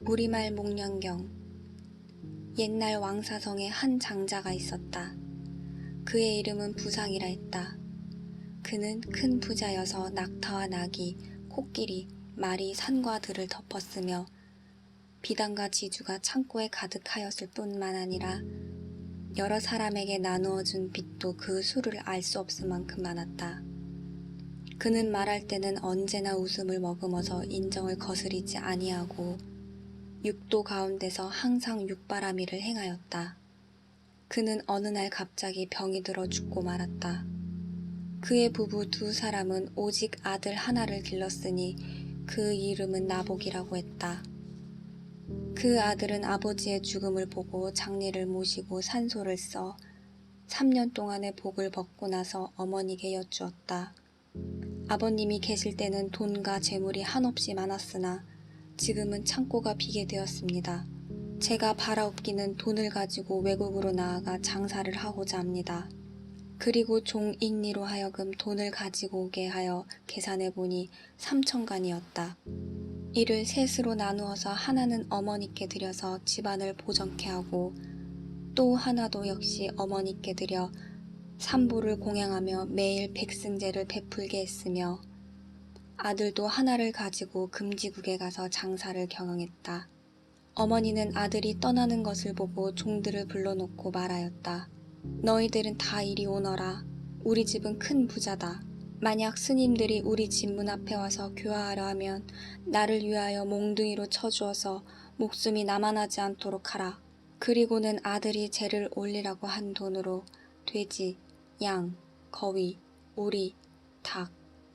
우리말 목련경. 옛날 왕사성에 한 장자가 있었다. 그의 이름은 부상이라 했다. 그는 큰 부자여서 낙타와 나귀, 코끼리, 말이 산과 들을 덮었으며 비단과 지주가 창고에 가득하였을 뿐만 아니라 여러 사람에게 나누어 준 빚도 그 수를 알 수 없을 만큼 많았다. 그는 말할 때는 언제나 웃음을 머금어서 인정을 거스리지 아니하고 육도 가운데서 항상 육바라밀을 행하였다. 그는 어느 날 갑자기 병이 들어 죽고 말았다. 그의 부부 두 사람은 오직 아들 하나를 길렀으니 그 이름은 나복이라고 했다. 그 아들은 아버지의 죽음을 보고 장례를 모시고 산소를 써 3년 동안의 복을 벗고 나서 어머니께 여쭈었다. 아버님이 계실 때는 돈과 재물이 한없이 많았으나 지금은 창고가 비게 되었습니다. 제가 바라옵기는 돈을 가지고 외국으로 나아가 장사를 하고자 합니다. 그리고 종 잉리로 하여금 돈을 가지고 오게 하여 계산해 보니 3천간이었다. 이를 셋으로 나누어서 하나는 어머니께 드려서 집안을 보정케 하고 또 하나도 역시 어머니께 드려 삼보를 공양하며 매일 백승제를 베풀게 했으며 아들도 하나를 가지고 금지국에 가서 장사를 경영했다. 어머니는 아들이 떠나는 것을 보고 종들을 불러놓고 말하였다. 너희들은 다 이리 오너라. 우리 집은 큰 부자다. 만약 스님들이 우리 집 문 앞에 와서 교화하려 하면 나를 위하여 몽둥이로 쳐주어서 목숨이 남아나지 않도록 하라. 그리고는 아들이 제를 올리라고 한 돈으로 돼지, 양, 거위, 오리, 닭,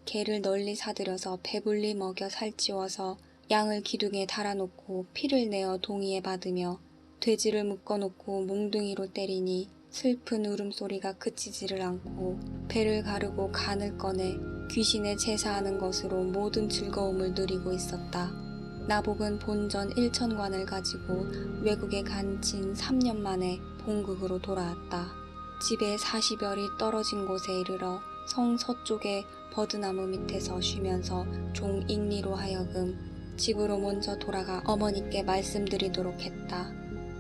개를 널리 사들여서 배불리 먹여 살찌워서 양을 기둥에 달아놓고 피를 내어 동이에 받으며 돼지를 묶어놓고 몽둥이로 때리니 슬픈 울음소리가 그치지를 않고 배를 가르고 간을 꺼내 귀신에 제사하는 것으로 모든 즐거움을 누리고 있었다. 나복은 본전 1천관을 가지고 외국에 간 진 3년 만에 본국으로 돌아왔다. 집에 40여리 떨어진 곳에 이르러 성 서쪽의 버드나무 밑에서 쉬면서 종 잉리로 하여금 집으로 먼저 돌아가 어머니께 말씀드리도록 했다.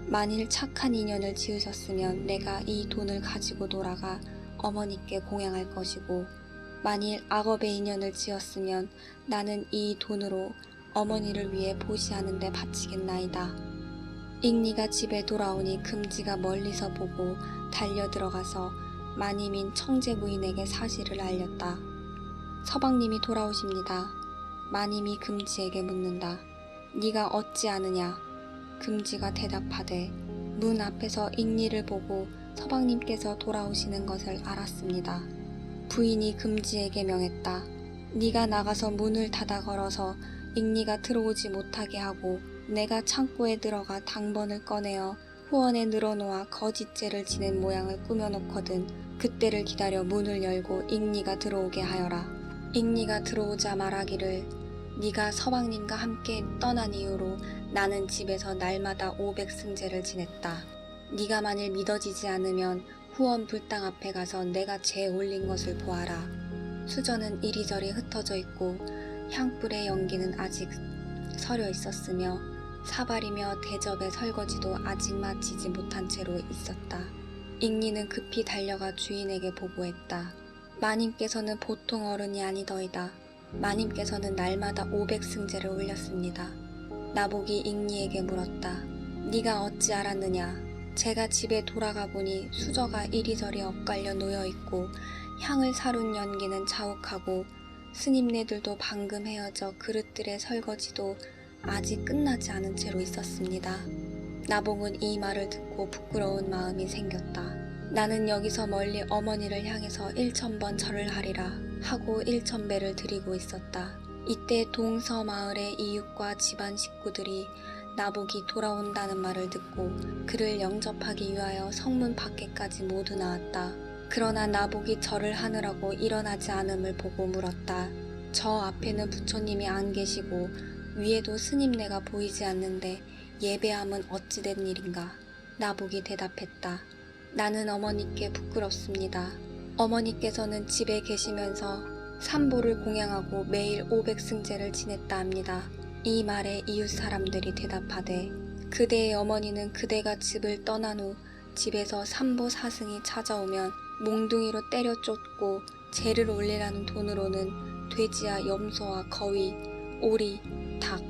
만일 착한 인연을 지으셨으면 내가 이 돈을 가지고 돌아가 어머니께 공양할 것이고 만일 악업의 인연을 지었으면 나는 이 돈으로 어머니를 위해 보시하는 데 바치겠나이다. 잉리가 집에 돌아오니 금지가 멀리서 보고 달려 들어가서 마님인 청제 부인에게 사실을 알렸다. 서방님이 돌아오십니다. 마님이 금지에게 묻는다. 네가 어찌 아느냐? 금지가 대답하되 문 앞에서 잉리를 보고 서방님께서 돌아오시는 것을 알았습니다. 부인이 금지에게 명했다. 네가 나가서 문을 닫아 걸어서 잉리가 들어오지 못하게 하고 내가 창고에 들어가 당번을 꺼내어 후원에 늘어놓아 거짓죄를 지낸 모양을 꾸며놓거든 그때를 기다려 문을 열고 잉리가 들어오게 하여라. 잉리가 들어오자 말하기를 네가 서방님과 함께 떠난 이후로 나는 집에서 날마다 500승제를 지냈다. 네가 만일 믿어지지 않으면 후원 불당 앞에 가서 내가 재 올린 것을 보아라. 수저는 이리저리 흩어져 있고 향불의 연기는 아직 서려 있었으며 사발이며 대접의 설거지도 아직 마치지 못한 채로 있었다. 잉리는 급히 달려가 주인에게 보고했다. 마님께서는 보통 어른이 아니더이다. 마님께서는 날마다 500승제를 올렸습니다. 나복이 잉리에게 물었다. 네가 어찌 알았느냐? 제가 집에 돌아가 보니 수저가 이리저리 엇갈려 놓여있고 향을 사룬 연기는 자욱하고 스님네들도 방금 헤어져 그릇들의 설거지도 아직 끝나지 않은 채로 있었습니다. 나복은 이 말을 듣고 부끄러운 마음이 생겼다. 나는 여기서 멀리 어머니를 향해서 1000번 절을 하리라 하고 1000배를 드리고 있었다. 이때 동서 마을의 이웃과 집안 식구들이 나복이 돌아온다는 말을 듣고 그를 영접하기 위하여 성문 밖에까지 모두 나왔다. 그러나 나복이 절을 하느라고 일어나지 않음을 보고 물었다. 저 앞에는 부처님이 안 계시고 위에도 스님네가 보이지 않는데 예배함은 어찌 된 일인가? 나복이 대답했다. 나는 어머니께 부끄럽습니다. 어머니께서는 집에 계시면서 삼보를 공양하고 매일 500승제를 지냈다 합니다. 이 말에 이웃 사람들이 대답하되 그대의 어머니는 그대가 집을 떠난 후 집에서 산보사승이 찾아오면 몽둥이로 때려 쫓고 재를 올리라는 돈으로는 돼지와 염소와 거위, 오리, 닭,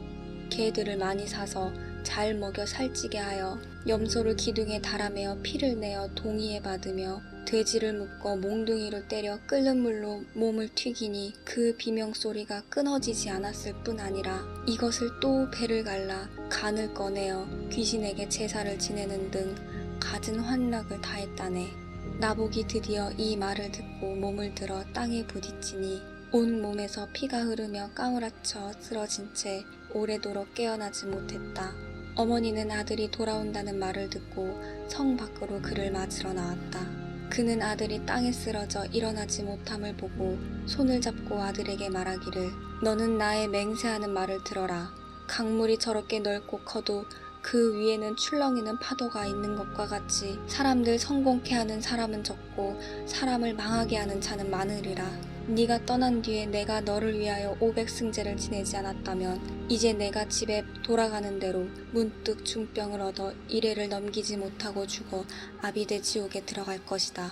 개들을 많이 사서 잘 먹여 살찌게 하여 염소를 기둥에 달아매어 피를 내어 동이에 받으며 돼지를 묶어 몽둥이로 때려 끓는 물로 몸을 튀기니 그 비명소리가 끊어지지 않았을 뿐 아니라 이것을 또 배를 갈라 간을 꺼내어 귀신에게 제사를 지내는 등 갖은 환락을 다했다네. 나복이 드디어 이 말을 듣고 몸을 들어 땅에 부딪히니 온 몸에서 피가 흐르며 까무라쳐 쓰러진 채 오래도록 깨어나지 못했다. 어머니는 아들이 돌아온다는 말을 듣고 성 밖으로 그를 맞으러 나왔다. 그는 아들이 땅에 쓰러져 일어나지 못함을 보고 손을 잡고 아들에게 말하기를 너는 나의 맹세하는 말을 들어라. 강물이 저렇게 넓고 커도 그 위에는 출렁이는 파도가 있는 것과 같이 사람들 성공케 하는 사람은 적고 사람을 망하게 하는 자는 많으리라. 네가 떠난 뒤에 내가 너를 위하여 500승제를 지내지 않았다면 이제 내가 집에 돌아가는 대로 문득 중병을 얻어 이래를 넘기지 못하고 죽어 아비대 지옥에 들어갈 것이다.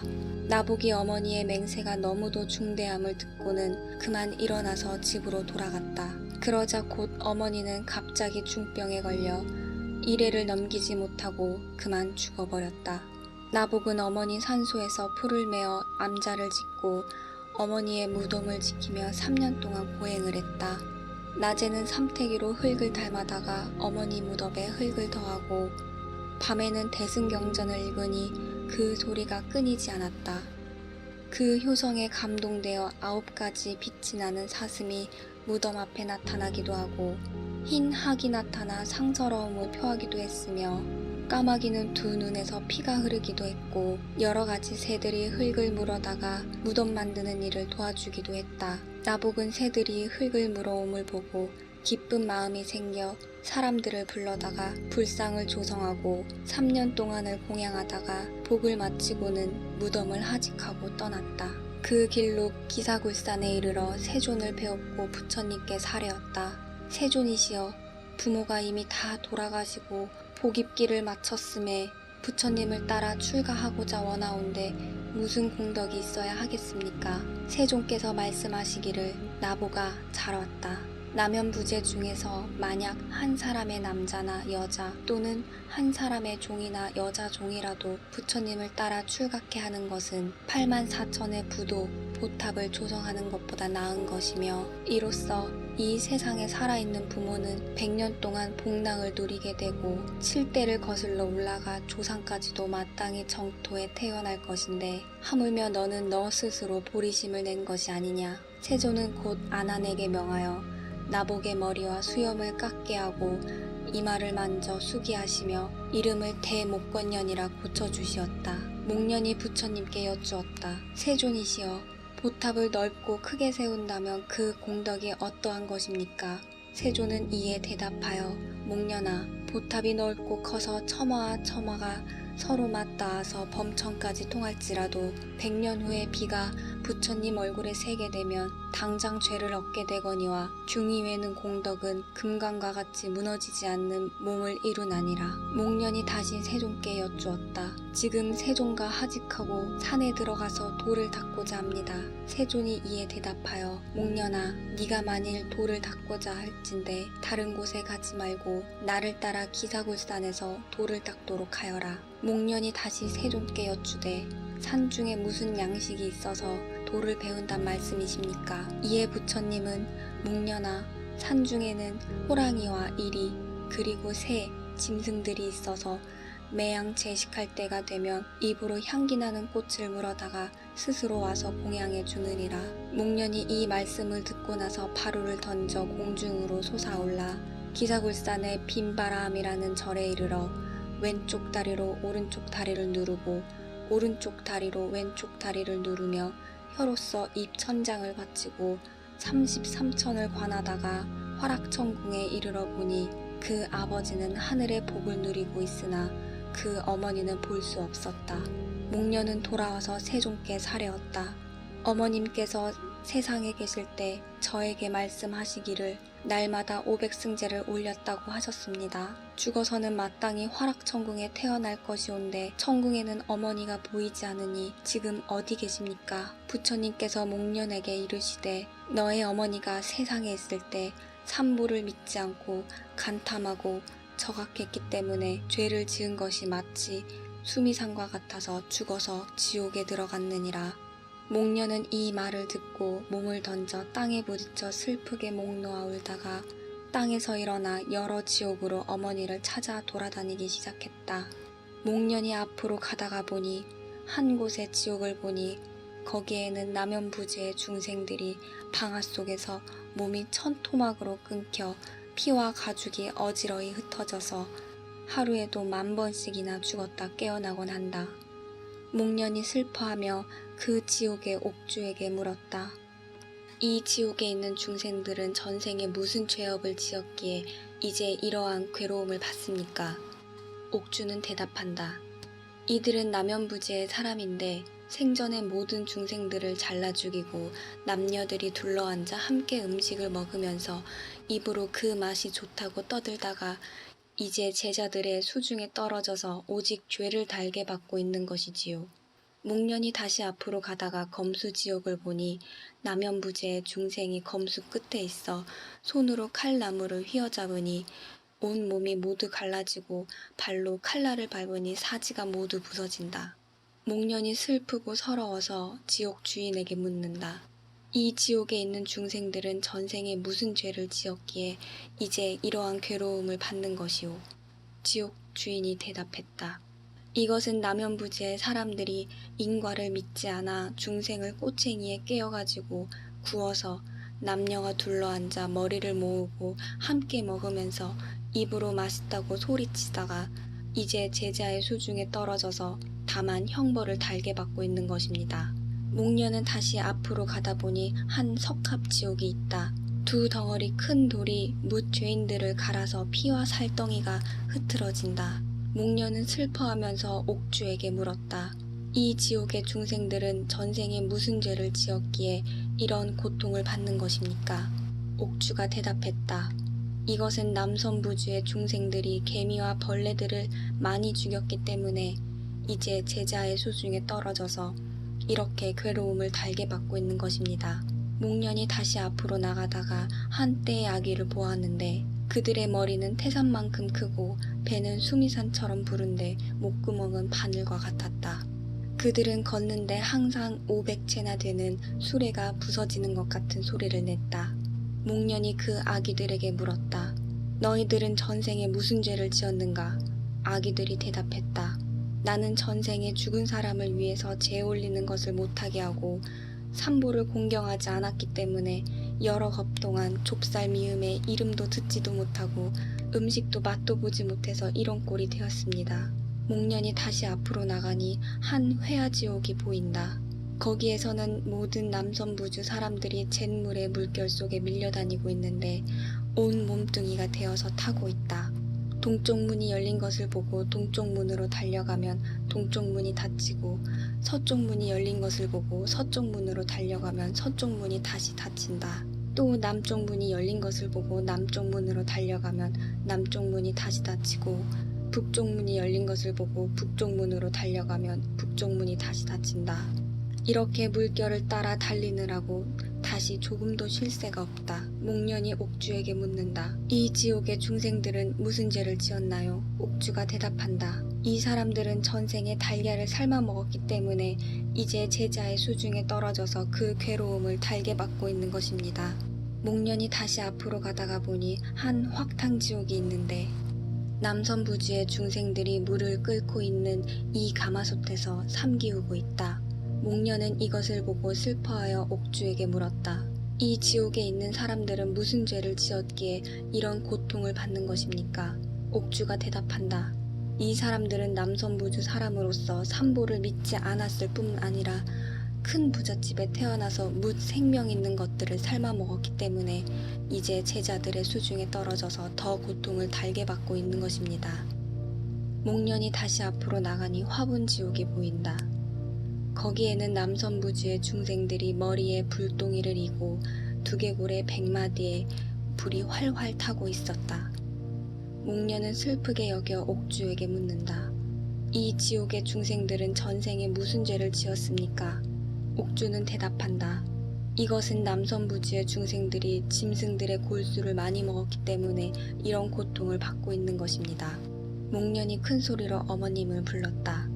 나복이 어머니의 맹세가 너무도 중대함을 듣고는 그만 일어나서 집으로 돌아갔다. 그러자 곧 어머니는 갑자기 중병에 걸려 이래를 넘기지 못하고 그만 죽어버렸다. 나복은 어머니 산소에서 풀을 메어 암자를 짓고 어머니의 무덤을 지키며 3년 동안 고행을 했다. 낮에는 삼태기로 흙을 닮아다가 어머니 무덤에 흙을 더하고 밤에는 대승경전을 읽으니 그 소리가 끊이지 않았다. 그 효성에 감동되어 9가지 빛이 나는 사슴이 무덤 앞에 나타나기도 하고 흰 학이 나타나 상서러움을 표하기도 했으며 까마귀는 두 눈에서 피가 흐르기도 했고 여러 가지 새들이 흙을 물어다가 무덤 만드는 일을 도와주기도 했다. 나복은 새들이 흙을 물어옴을 보고 기쁜 마음이 생겨 사람들을 불러다가 불상을 조성하고 3년 동안을 공양하다가 복을 마치고는 무덤을 하직하고 떠났다. 그 길로 기사굴산에 이르러 세존을 배웠고 부처님께 사례었다. 세존이시여, 부모가 이미 다 돌아가시고 복입기를 마쳤음에 부처님을 따라 출가하고자 원하온데 무슨 공덕이 있어야 하겠습니까? 세존께서 말씀하시기를 나보가 잘 왔다. 남연부제 중에서 만약 한 사람의 남자나 여자 또는 한 사람의 종이나 여자 종이라도 부처님을 따라 출가케 하는 것은 84,000의 부도 보탑을 조성하는 것보다 나은 것이며 이로써 이 세상에 살아있는 부모는 100년 동안 복락을 누리게 되고 7대를 거슬러 올라가 조상까지도 마땅히 정토에 태어날 것인데 하물며 너는 너 스스로 보리심을 낸 것이 아니냐. 세존은 곧 아난에게 명하여 나복의 머리와 수염을 깎게 하고 이마를 만져 수기하시며 이름을 대목권년이라 고쳐주시었다. 목년이 부처님께 여쭈었다. 세존이시여, 보탑을 넓고 크게 세운다면 그 공덕이 어떠한 것입니까? 세존은 이에 대답하여 목년아, 보탑이 넓고 커서 첨화와 첨화가 서로 맞닿아서 범천까지 통할지라도 100년 후에 비가 부처님 얼굴에 새게 되면 당장 죄를 얻게 되거니와 중이외는 공덕은 금강과 같이 무너지지 않는 몸을 이루나니라. 목년이 다시 세존께 여쭈었다. 지금 세존과 하직하고 산에 들어가서 돌을 닦고자 합니다. 세존이 이에 대답하여 목년아, 네가 만일 돌을 닦고자 할진대 다른 곳에 가지 말고 나를 따라 기사굴산에서 돌을 닦도록 하여라. 목년이 다시 세존께 여쭈되 산 중에 무슨 양식이 있어서 돌을 배운단 말씀이십니까? 이에 부처님은 목년아, 산 중에는 호랑이와 이리 그리고 새, 짐승들이 있어서 매양 제식할 때가 되면 입으로 향기나는 꽃을 물어다가 스스로 와서 공양해 주느니라. 목년이 이 말씀을 듣고 나서 바로를 던져 공중으로 솟아올라 기사굴산의 빈바람이라는 절에 이르러 왼쪽 다리로 오른쪽 다리를 누르고 오른쪽 다리로 왼쪽 다리를 누르며 혀로써 입 천장을 받치고 33천을 관하다가 화락천궁에 이르러 보니 그 아버지는 하늘의 복을 누리고 있으나 그 어머니는 볼 수 없었다. 목년은 돌아와서 세존께 사례었다. 어머님께서 세상에 계실 때 저에게 말씀하시기를 날마다 500승제를 올렸다고 하셨습니다. 죽어서는 마땅히 화락천궁에 태어날 것이온데 천궁에는 어머니가 보이지 않으니 지금 어디 계십니까? 부처님께서 목련에게 이르시되 너의 어머니가 세상에 있을 때 삼보를 믿지 않고 간탐하고 저각했기 때문에 죄를 지은 것이 마치 수미상과 같아서 죽어서 지옥에 들어갔느니라. 목련은 이 말을 듣고 몸을 던져 땅에 부딪혀 슬프게 목 놓아 울다가 땅에서 일어나 여러 지옥으로 어머니를 찾아 돌아다니기 시작했다. 목련이 앞으로 가다가 보니 한 곳의 지옥을 보니 거기에는 남연부지의 중생들이 방아 속에서 몸이 천토막으로 끊겨 피와 가죽이 어지러이 흩어져서 하루에도 10,000번씩이나 죽었다 깨어나곤 한다. 목련이 슬퍼하며 그 지옥의 옥주에게 물었다. 이 지옥에 있는 중생들은 전생에 무슨 죄업을 지었기에 이제 이러한 괴로움을 받습니까? 옥주는 대답한다. 이들은 남연부지의 사람인데 생전에 모든 중생들을 잘라 죽이고 남녀들이 둘러앉아 함께 음식을 먹으면서 입으로 그 맛이 좋다고 떠들다가 이제 제자들의 수중에 떨어져서 오직 죄를 달게 받고 있는 것이지요. 목련이 다시 앞으로 가다가 검수지옥을 보니 남연부지의 중생이 검수 끝에 있어 손으로 칼나무를 휘어잡으니 온 몸이 모두 갈라지고 발로 칼날을 밟으니 사지가 모두 부서진다. 목련이 슬프고 서러워서 지옥 주인에게 묻는다. 이 지옥에 있는 중생들은 전생에 무슨 죄를 지었기에 이제 이러한 괴로움을 받는 것이오. 지옥 주인이 대답했다. 이것은 남연부지의 사람들이 인과를 믿지 않아 중생을 꼬챙이에 깨어가지고 구워서 남녀가 둘러앉아 머리를 모으고 함께 먹으면서 입으로 맛있다고 소리치다가 이제 제자의 수중에 떨어져서 다만 형벌을 달게 받고 있는 것입니다. 목련은 다시 앞으로 가다 보니 한 석합지옥이 있다. 두 덩어리 큰 돌이 뭇 죄인들을 갈아서 피와 살덩이가 흐트러진다. 목련은 슬퍼하면서 옥주에게 물었다. 이 지옥의 중생들은 전생에 무슨 죄를 지었기에 이런 고통을 받는 것입니까? 옥주가 대답했다. 이것은 남선부주의 중생들이 개미와 벌레들을 많이 죽였기 때문에 이제 제자의 수중에 떨어져서 이렇게 괴로움을 달게 받고 있는 것입니다. 목련이 다시 앞으로 나가다가 한 떼의 아기를 보았는데 그들의 머리는 태산만큼 크고 배는 수미산처럼 부른데 목구멍은 바늘과 같았다. 그들은 걷는데 항상 500채나 되는 수레가 부서지는 것 같은 소리를 냈다. 목련이 그 아기들에게 물었다. 너희들은 전생에 무슨 죄를 지었는가? 아기들이 대답했다. 나는 전생에 죽은 사람을 위해서 제 올리는 것을 못하게 하고 삼보를 공경하지 않았기 때문에 여러 겁 동안 좁쌀 미음에 이름도 듣지도 못하고 음식도 맛도 보지 못해서 이런 꼴이 되었습니다. 목련이 다시 앞으로 나가니 한 회화지옥이 보인다. 거기에서는 모든 남선부주 사람들이 잿물의 물결 속에 밀려다니고 있는데 온 몸뚱이가 되어서 타고 있다. 동쪽 문이 열린 것을 보고 동쪽 문으로 달려가면 동쪽 문이 닫히고 서쪽 문이 열린 것을 보고 서쪽 문으로 달려가면 서쪽 문이 다시 닫힌다. 또 남쪽 문이 열린 것을 보고 남쪽 문으로 달려가면 남쪽 문이 다시 닫히고 북쪽 문이 열린 것을 보고 북쪽 문으로 달려가면 북쪽 문이 다시 닫힌다. 이렇게 물결을 따라 달리느라고 다시 조금도 쉴 새가 없다. 목련이 옥주에게 묻는다. 이 지옥의 중생들은 무슨 죄를 지었나요? 옥주가 대답한다. 이 사람들은 전생에 달걀을 삶아 먹었기 때문에 이제 제자의 수중에 떨어져서 그 괴로움을 달게 받고 있는 것입니다. 목련이 다시 앞으로 가다가 보니 한 확탕지옥이 있는데 남선부지의 중생들이 물을 끓고 있는 이 가마솥에서 삼기우고 있다. 목련은 이것을 보고 슬퍼하여 옥주에게 물었다. 이 지옥에 있는 사람들은 무슨 죄를 지었기에 이런 고통을 받는 것입니까? 옥주가 대답한다. 이 사람들은 남선부주 사람으로서 삼보를 믿지 않았을 뿐 아니라 큰 부잣집에 태어나서 뭇 생명 있는 것들을 삶아 먹었기 때문에 이제 제자들의 수중에 떨어져서 더 고통을 달게 받고 있는 것입니다. 목련이 다시 앞으로 나가니 화분지옥이 보인다. 거기에는 남선부주의 중생들이 머리에 불똥이를 이고 두개골에 100마디에 불이 활활 타고 있었다. 목련은 슬프게 여겨 옥주에게 묻는다. 이 지옥의 중생들은 전생에 무슨 죄를 지었습니까? 옥주는 대답한다. 이것은 남선부지의 중생들이 짐승들의 골수를 많이 먹었기 때문에 이런 고통을 받고 있는 것입니다. 목련이 큰 소리로 어머님을 불렀다.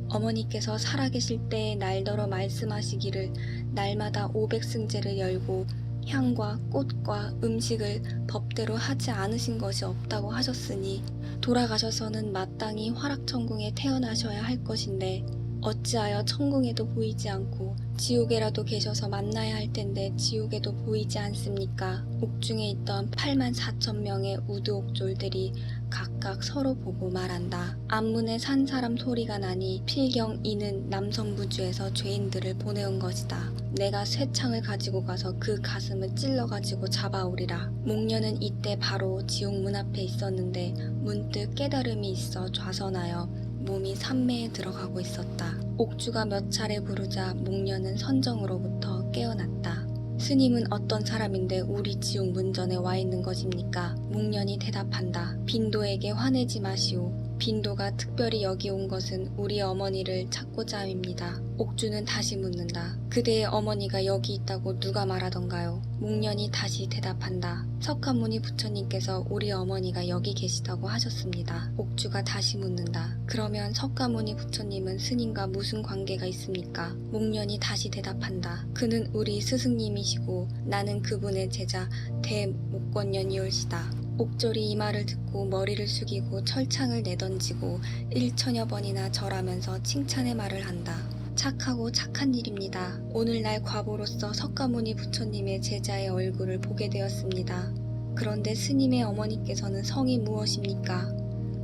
어머니께서 살아계실 때에 날더러 말씀하시기를 날마다 500승제를 열고 향과 꽃과 음식을 법대로 하지 않으신 것이 없다고 하셨으니 돌아가셔서는 마땅히 화락천궁에 태어나셔야 할 것인데 어찌하여 천궁에도 보이지 않고 지옥에라도 계셔서 만나야 할 텐데 지옥에도 보이지 않습니까? 옥중에 있던 84,000명의 우두옥졸들이 각각 서로 보고 말한다. 앞문에 산 사람 소리가 나니 필경 이는 남선부주에서 죄인들을 보내온 것이다. 내가 쇠창을 가지고 가서 그 가슴을 찔러가지고 잡아오리라. 목련은 이때 바로 지옥 문 앞에 있었는데 문득 깨달음이 있어 좌선하여 몸이 산매에 들어가고 있었다. 옥주가 몇 차례 부르자 목련은 선정으로부터 깨어났다. 스님은 어떤 사람인데 우리 지옥 문전에 와 있는 것입니까? 목련이 대답한다. 빈도에게 화내지 마시오. 빈도가 특별히 여기 온 것은 우리 어머니를 찾고자 함입니다. 옥주는 다시 묻는다. 그대의 어머니가 여기 있다고 누가 말하던가요? 목련이 다시 대답한다. 석가모니 부처님께서 우리 어머니가 여기 계시다고 하셨습니다. 옥주가 다시 묻는다. 그러면 석가모니 부처님은 스님과 무슨 관계가 있습니까? 목련이 다시 대답한다. 그는 우리 스승님이시고 나는 그분의 제자 대목권년이올시다. 옥졸이 이 말을 듣고 머리를 숙이고 철창을 내던지고 1000여 번이나 절하면서 칭찬의 말을 한다. 착하고 착한 일입니다. 오늘날 과보로서 석가모니 부처님의 제자의 얼굴을 보게 되었습니다. 그런데 스님의 어머니께서는 성이 무엇입니까?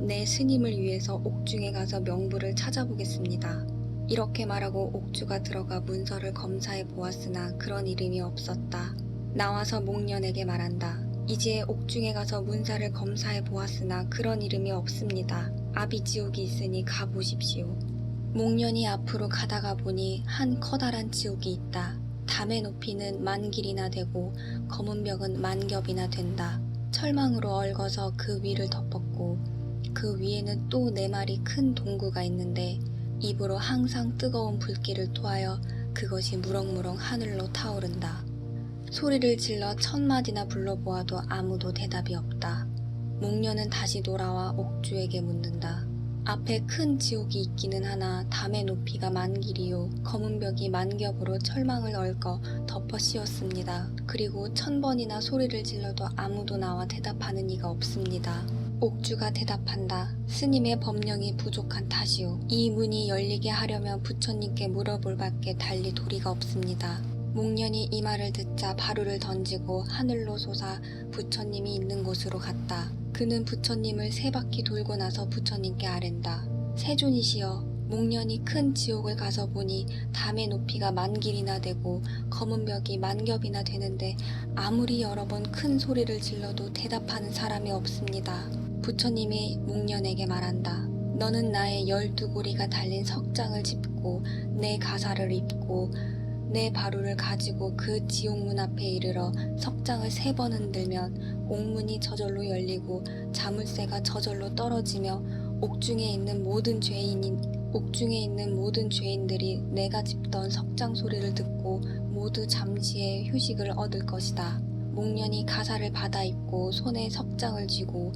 내 스님을 위해서 옥중에 가서 명부를 찾아보겠습니다. 이렇게 말하고 옥주가 들어가 문서를 검사해 보았으나 그런 이름이 없었다. 나와서 목련에게 말한다. 이제 옥중에 가서 문사를 검사해 보았으나 그런 이름이 없습니다. 아비지옥이 있으니 가보십시오. 목련이 앞으로 가다가 보니 한 커다란 지옥이 있다. 담의 높이는 10,000길이나 되고 검은 벽은 10,000겹이나 된다. 철망으로 얽어서 그 위를 덮었고 그 위에는 또 4마리 큰 동구가 있는데 입으로 항상 뜨거운 불길을 토하여 그것이 무럭무럭 하늘로 타오른다. 소리를 질러 1000마디나 불러보아도 아무도 대답이 없다. 목련은 다시 돌아와 옥주에게 묻는다. 앞에 큰 지옥이 있기는 하나 담의 높이가 10,000길이요 검은 벽이 10,000겹으로 철망을 얽어 덮어 씌웠습니다. 그리고 1000번이나 소리를 질러도 아무도 나와 대답하는 이가 없습니다. 옥주가 대답한다. 스님의 법령이 부족한 탓이오. 이 문이 열리게 하려면 부처님께 물어볼 밖에 달리 도리가 없습니다. 목련이 이 말을 듣자 바루를 던지고 하늘로 솟아 부처님이 있는 곳으로 갔다. 그는 부처님을 3바퀴 돌고 나서 부처님께 아랜다. 세존이시여, 목련이 큰 지옥을 가서 보니 담의 높이가 10,000길이나 되고 검은 벽이 10,000겹이나 되는데 아무리 여러 번 큰 소리를 질러도 대답하는 사람이 없습니다. 부처님이 목련에게 말한다. 너는 나의 12고리가 달린 석장을 짚고 내 가사를 입고 내 바루를 가지고 그 지옥문 앞에 이르러 석장을 3번 흔들면 옥문이 저절로 열리고 자물쇠가 저절로 떨어지며 옥중에 있는 모든 죄인들이 내가 짚던 석장 소리를 듣고 모두 잠시의 휴식을 얻을 것이다. 목련이 가사를 받아 입고 손에 석장을 쥐고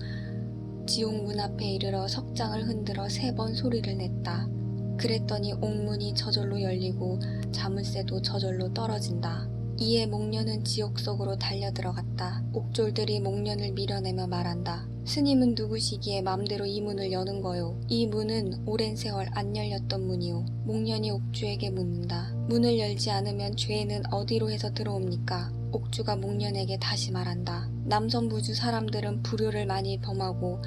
지옥문 앞에 이르러 석장을 흔들어 3번 소리를 냈다. 그랬더니 옥문이 저절로 열리고 자물쇠도 저절로 떨어진다. 이에 목련은 지옥 속으로 달려들어갔다. 옥졸들이 목련을 밀어내며 말한다. 스님은 누구시기에 맘대로 이 문을 여는 거요? 이 문은 오랜 세월 안 열렸던 문이요. 목련이 옥주에게 묻는다. 문을 열지 않으면 죄는 어디로 해서 들어옵니까? 옥주가 목련에게 다시 말한다. 남선부주 사람들은 불효를 많이 범하고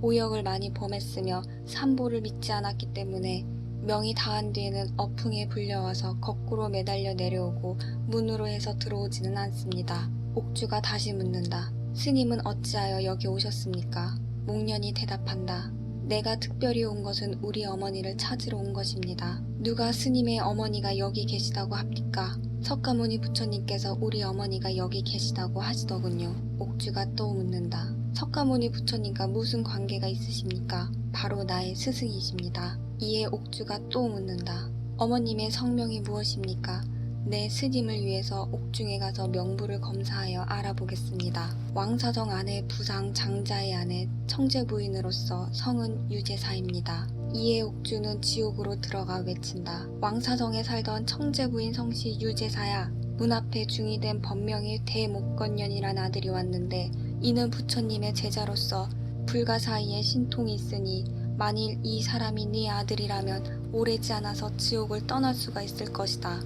오역을 많이 범했으며 삼보를 믿지 않았기 때문에 명이 다한 뒤에는 어풍에 불려와서 거꾸로 매달려 내려오고 문으로 해서 들어오지는 않습니다. 옥주가 다시 묻는다. 스님은 어찌하여 여기 오셨습니까? 목련이 대답한다. 내가 특별히 온 것은 우리 어머니를 찾으러 온 것입니다. 누가 스님의 어머니가 여기 계시다고 합니까? 석가모니 부처님께서 우리 어머니가 여기 계시다고 하시더군요. 옥주가 또 묻는다. 석가모니 부처님과 무슨 관계가 있으십니까? 바로 나의 스승이십니다. 이에 옥주가 또 묻는다. 어머님의 성명이 무엇입니까? 내 스님을 위해서 옥중에 가서 명부를 검사하여 알아보겠습니다. 왕사정 안의 부상 장자의 아내 청제부인으로서 성은 유제사입니다. 이에 옥주는 지옥으로 들어가 외친다. 왕사정에 살던 청제부인 성씨 유제사야. 문 앞에 중이된 법명의 대목건년이란 아들이 왔는데 이는 부처님의 제자로서 불가 사이에 신통이 있으니 만일 이 사람이 네 아들이라면 오래지 않아서 지옥을 떠날 수가 있을 것이다.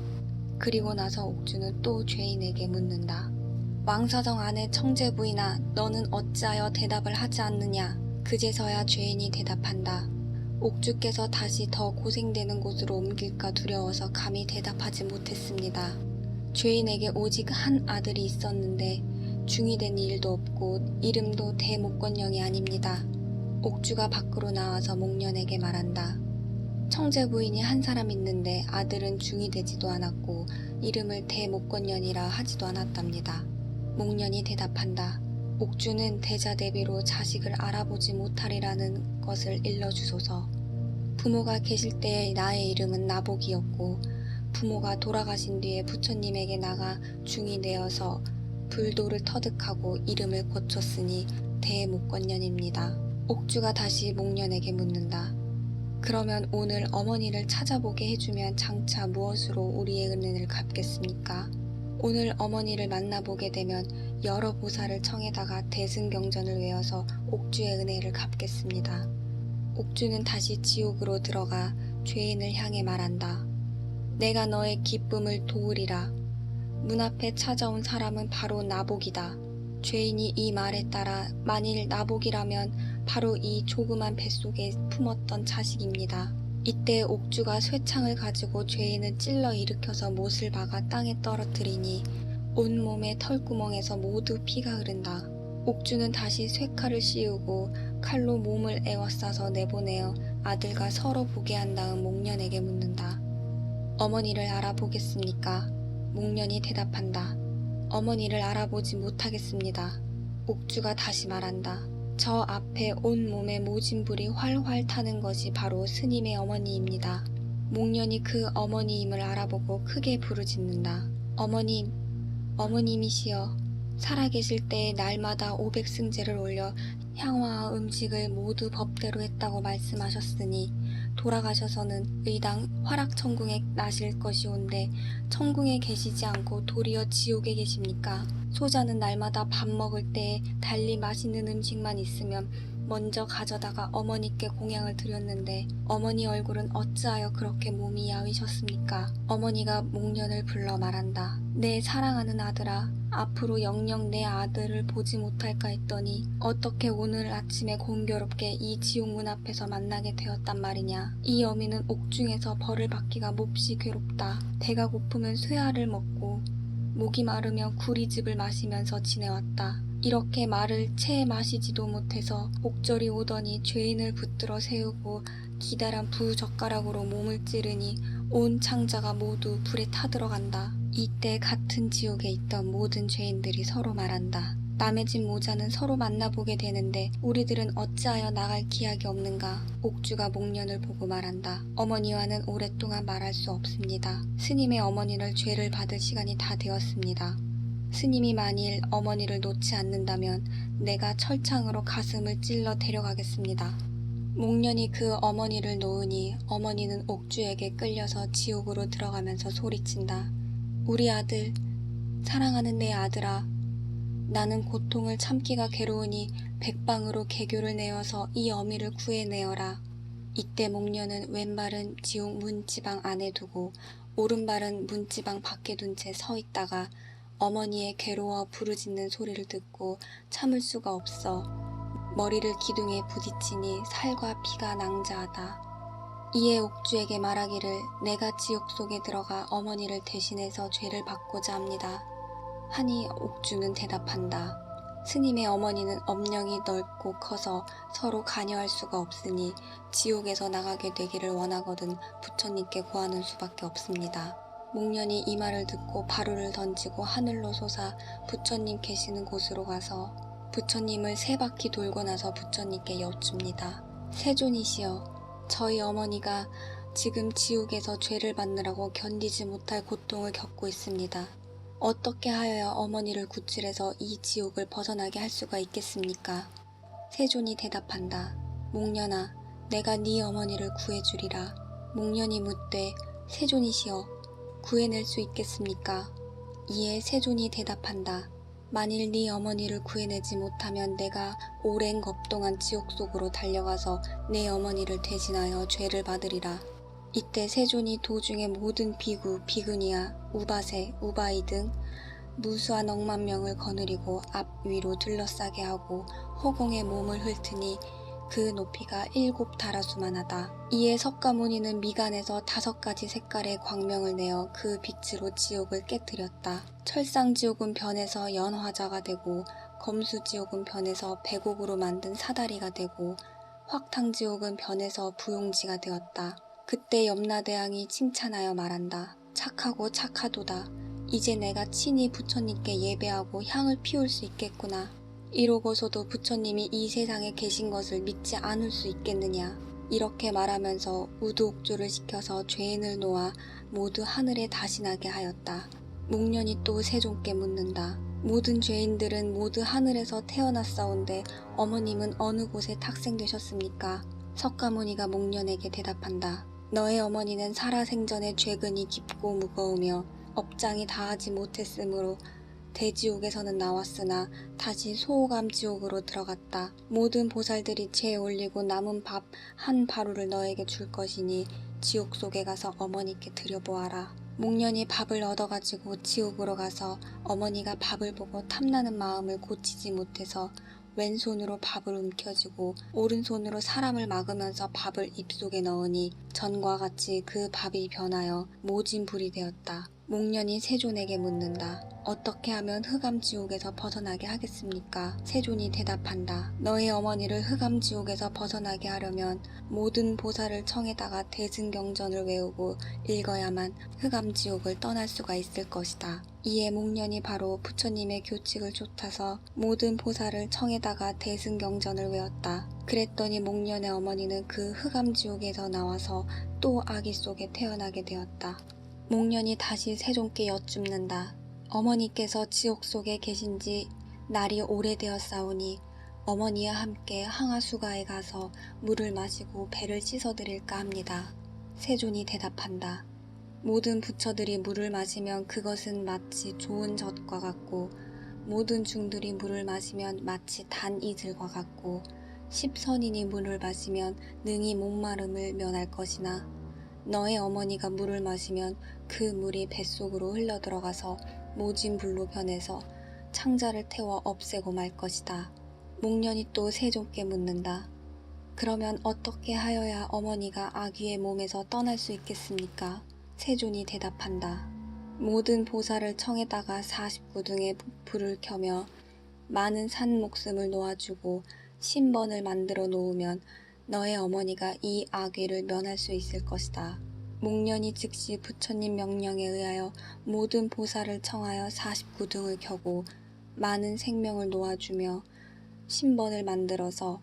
그리고 나서 옥주는 또 죄인에게 묻는다. 왕사정 아내 청제부인아, 너는 어찌하여 대답을 하지 않느냐? 그제서야 죄인이 대답한다. 옥주께서 다시 더 고생되는 곳으로 옮길까 두려워서 감히 대답하지 못했습니다. 죄인에게 오직 한 아들이 있었는데 중이 된 일도 없고 이름도 대목건영이 아닙니다. 옥주가 밖으로 나와서 목련에게 말한다. 청제부인이 한 사람 있는데 아들은 중이 되지도 않았고 이름을 대목건년이라 하지도 않았답니다. 목련이 대답한다. 옥주는 대자대비로 자식을 알아보지 못하리라는 것을 일러주소서. 부모가 계실 때의 나의 이름은 나복이었고 부모가 돌아가신 뒤에 부처님에게 나가 중이 되어서 불도를 터득하고 이름을 고쳤으니 대목건년입니다. 옥주가 다시 목련에게 묻는다. 그러면 오늘 어머니를 찾아보게 해주면 장차 무엇으로 우리의 은혜를 갚겠습니까? 오늘 어머니를 만나보게 되면 여러 보살을 청에다가 대승경전을 외워서 옥주의 은혜를 갚겠습니다. 옥주는 다시 지옥으로 들어가 죄인을 향해 말한다. 내가 너의 기쁨을 도우리라. 문 앞에 찾아온 사람은 바로 나복이다. 죄인이 이 말에 따라 만일 나복이라면 바로 이 조그만 뱃속에 품었던 자식입니다. 이때 옥주가 쇠창을 가지고 죄인을 찔러 일으켜서 못을 박아 땅에 떨어뜨리니 온몸의 털구멍에서 모두 피가 흐른다. 옥주는 다시 쇠칼을 씌우고 칼로 몸을 에워싸서 내보내어 아들과 서로 보게 한 다음 목련에게 묻는다. 어머니를 알아보겠습니까? 목련이 대답한다. 어머니를 알아보지 못하겠습니다. 옥주가 다시 말한다. 저 앞에 온몸에 모진불이 활활 타는 것이 바로 스님의 어머니입니다. 목련이 그 어머니임을 알아보고 크게 부르짖는다. 어머님, 어머님이시여, 살아계실 때에 날마다 500승제를 올려 향화와 음식을 모두 법대로 했다고 말씀하셨으니 돌아가셔서는 의당 화락천궁에 나실 것이온데 천궁에 계시지 않고 도리어 지옥에 계십니까? 소자는 날마다 밥 먹을 때에 달리 맛있는 음식만 있으면 먼저 가져다가 어머니께 공양을 드렸는데 어머니 얼굴은 어찌하여 그렇게 몸이 야위셨습니까? 어머니가 목련을 불러 말한다. 내 사랑하는 아들아, 앞으로 영영 내 아들을 보지 못할까 했더니 어떻게 오늘 아침에 공교롭게 이 지옥문 앞에서 만나게 되었단 말이냐. 이 어미는 옥중에서 벌을 받기가 몹시 괴롭다. 배가 고프면 쇠알을 먹고 목이 마르면 구리즙을 마시면서 지내왔다. 이렇게 말을 채 마시지도 못해서 옥절이 오더니 죄인을 붙들어 세우고 기다란 부젓가락으로 몸을 찌르니 온 창자가 모두 불에 타들어간다. 이때 같은 지옥에 있던 모든 죄인들이 서로 말한다. 남의 집 모자는 서로 만나보게 되는데 우리들은 어찌하여 나갈 기약이 없는가? 옥주가 목련을 보고 말한다. 어머니와는 오랫동안 말할 수 없습니다. 스님의 어머니를 죄를 받을 시간이 다 되었습니다. 스님이 만일 어머니를 놓지 않는다면 내가 철창으로 가슴을 찔러 데려가겠습니다. 목련이 그 어머니를 놓으니 어머니는 옥주에게 끌려서 지옥으로 들어가면서 소리친다. 우리 아들, 사랑하는 내 아들아, 나는 고통을 참기가 괴로우니 백방으로 개교를 내어서 이 어미를 구해내어라. 이때 목련은 왼발은 지옥 문지방 안에 두고 오른발은 문지방 밖에 둔 채 서 있다가 어머니의 괴로워 부르짖는 소리를 듣고 참을 수가 없어 머리를 기둥에 부딪히니 살과 피가 낭자하다. 이에 옥주에게 말하기를 내가 지옥 속에 들어가 어머니를 대신해서 죄를 받고자 합니다. 하니 옥주는 대답한다. 스님의 어머니는 엄령이 넓고 커서 서로 관여할 수가 없으니 지옥에서 나가게 되기를 원하거든 부처님께 고하는 수밖에 없습니다. 목련이 이 말을 듣고 바루를 던지고 하늘로 솟아 부처님 계시는 곳으로 가서 부처님을 3바퀴 돌고 나서 부처님께 여쭙니다. 세존이시여, 저희 어머니가 지금 지옥에서 죄를 받느라고 견디지 못할 고통을 겪고 있습니다. 어떻게 하여야 어머니를 구출해서 이 지옥을 벗어나게 할 수가 있겠습니까? 세존이 대답한다. 목련아, 내가 네 어머니를 구해주리라. 목련이 묻되 세존이시여, 구해낼 수 있겠습니까? 이에 세존이 대답한다. 만일 네 어머니를 구해내지 못하면 내가 오랜 겁 동안 지옥 속으로 달려가서 내 어머니를 대신하여 죄를 받으리라. 이때 세존이 도중에 모든 비구, 비구니아, 우바세, 우바이 등 무수한 억만 명을 거느리고 앞 위로 둘러싸게 하고 허공에 몸을 훑으니 그 높이가 7다라수만 하다. 이에 석가모니는 미간에서 5가지 색깔의 광명을 내어 그 빛으로 지옥을 깨뜨렸다. 철상지옥은 변해서 연화자가 되고, 검수지옥은 변해서 백옥으로 만든 사다리가 되고, 확탕지옥은 변해서 부용지가 되었다. 그때 염라대왕이 칭찬하여 말한다. 착하고 착하도다. 이제 내가 친히 부처님께 예배하고 향을 피울 수 있겠구나. 이러고서도 부처님이 이 세상에 계신 것을 믿지 않을 수 있겠느냐. 이렇게 말하면서 우두옥조를 시켜서 죄인을 놓아 모두 하늘에 다신하게 하였다. 목련이 또 세존께 묻는다. 모든 죄인들은 모두 하늘에서 태어났사온데 어머님은 어느 곳에 탁생되셨습니까? 석가모니가 목련에게 대답한다. 너의 어머니는 살아생전에 죄근이 깊고 무거우며 업장이 다하지 못했으므로 대지옥에서는 나왔으나 다시 소호감 지옥으로 들어갔다. 모든 보살들이 죄 올리고 남은 밥 한 바루를 너에게 줄 것이니 지옥 속에 가서 어머니께 드려보아라. 목련이 밥을 얻어가지고 지옥으로 가서 어머니가 밥을 보고 탐나는 마음을 고치지 못해서 왼손으로 밥을 움켜쥐고 오른손으로 사람을 막으면서 밥을 입속에 넣으니 전과 같이 그 밥이 변하여 모진 불이 되었다. 목련이 세존에게 묻는다. 어떻게 하면 흑암지옥에서 벗어나게 하겠습니까? 세존이 대답한다. 너의 어머니를 흑암지옥에서 벗어나게 하려면 모든 보살을 청에다가 대승경전을 외우고 읽어야만 흑암지옥을 떠날 수가 있을 것이다. 이에 목련이 바로 부처님의 교칙을 좇아서 모든 보살을 청에다가 대승경전을 외웠다. 그랬더니 목련의 어머니는 그 흑암지옥에서 나와서 또 아기 속에 태어나게 되었다. 목련이 다시 세존께 여쭙는다. 어머니께서 지옥 속에 계신지 날이 오래되었사오니 어머니와 함께 항아수가에 가서 물을 마시고 배를 씻어드릴까 합니다. 세존이 대답한다. 모든 부처들이 물을 마시면 그것은 마치 좋은 젖과 같고 모든 중들이 물을 마시면 마치 단 이슬과 같고 10선인이 물을 마시면 능히 목마름을 면할 것이나 너의 어머니가 물을 마시면 그 물이 뱃속으로 흘러들어가서 모진 불로 변해서 창자를 태워 없애고 말 것이다. 목련이 또 세존께 묻는다. 그러면 어떻게 하여야 어머니가 아기의 몸에서 떠날 수 있겠습니까? 세존이 대답한다. 모든 보살을 청에다가 49등의 불을 켜며 많은 산 목숨을 놓아주고 신번을 만들어 놓으면 너의 어머니가 이 아귀를 면할 수 있을 것이다. 목련이 즉시 부처님 명령에 의하여 모든 보살을 청하여 49등을 켜고 많은 생명을 놓아주며 신번을 만들어서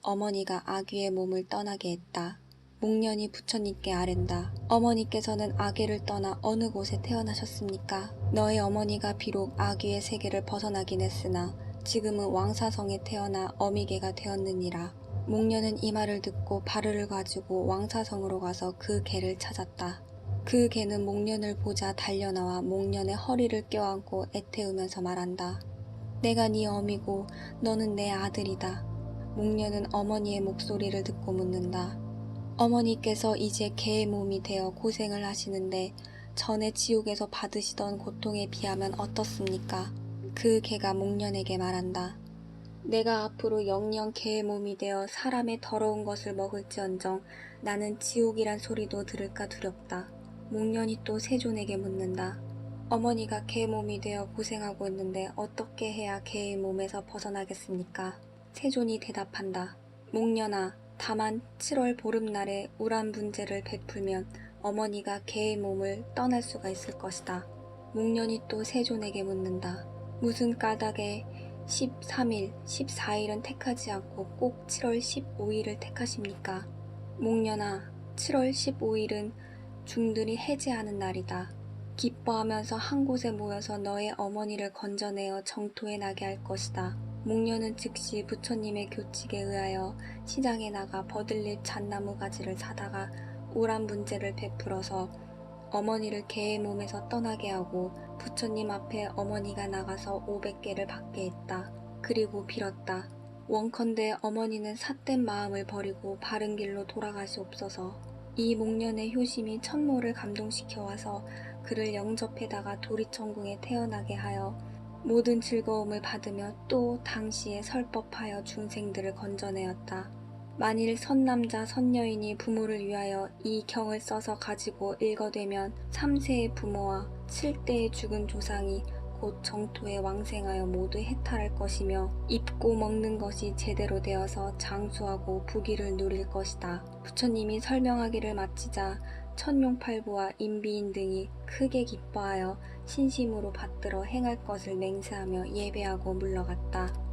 어머니가 아귀의 몸을 떠나게 했다. 목련이 부처님께 아랜다. 어머니께서는 아귀를 떠나 어느 곳에 태어나셨습니까? 너의 어머니가 비록 아귀의 세계를 벗어나긴 했으나 지금은 왕사성에 태어나 어미개가 되었느니라. 목련은 이 말을 듣고 바르를 가지고 왕사성으로 가서 그 개를 찾았다. 그 개는 목련을 보자 달려나와 목련의 허리를 껴안고 애태우면서 말한다. 내가 네 어미고 너는 내 아들이다. 목련은 어머니의 목소리를 듣고 묻는다. 어머니께서 이제 개의 몸이 되어 고생을 하시는데 전에 지옥에서 받으시던 고통에 비하면 어떻습니까? 그 개가 목련에게 말한다. 내가 앞으로 영영 개의 몸이 되어 사람의 더러운 것을 먹을지언정 나는 지옥이란 소리도 들을까 두렵다. 목련이 또 세존에게 묻는다. 어머니가 개 몸이 되어 고생하고 있는데 어떻게 해야 개의 몸에서 벗어나겠습니까? 세존이 대답한다. 목련아, 다만 7월 보름날에 우란 분재를 베풀면 어머니가 개의 몸을 떠날 수가 있을 것이다. 목련이 또 세존에게 묻는다. 무슨 까닭에 13일, 14일은 택하지 않고 꼭 7월 15일을 택하십니까? 목련아, 7월 15일은 중들이 해제하는 날이다. 기뻐하면서 한 곳에 모여서 너의 어머니를 건져내어 정토에 나게 할 것이다. 목련은 즉시 부처님의 교칙에 의하여 시장에 나가 버들잎 잣나무 가지를 사다가 오란 문제를 베풀어서 어머니를 개의 몸에서 떠나게 하고 부처님 앞에 어머니가 나가서 500개를 받게 했다. 그리고 빌었다. 원컨대 어머니는 삿된 마음을 버리고 바른 길로 돌아가시옵소서. 이 목련의 효심이 천모를 감동시켜 와서 그를 영접해다가 도리천궁에 태어나게 하여 모든 즐거움을 받으며 또 당시에 설법하여 중생들을 건져내었다. 만일 선남자 선여인이 부모를 위하여 이 경을 써서 가지고 읽어대면 3세의 부모와 7대의 죽은 조상이 곧 정토에 왕생하여 모두 해탈할 것이며 입고 먹는 것이 제대로 되어서 장수하고 부귀를 누릴 것이다. 부처님이 설명하기를 마치자 천룡팔부와 인비인 등이 크게 기뻐하여 신심으로 받들어 행할 것을 맹세하며 예배하고 물러갔다.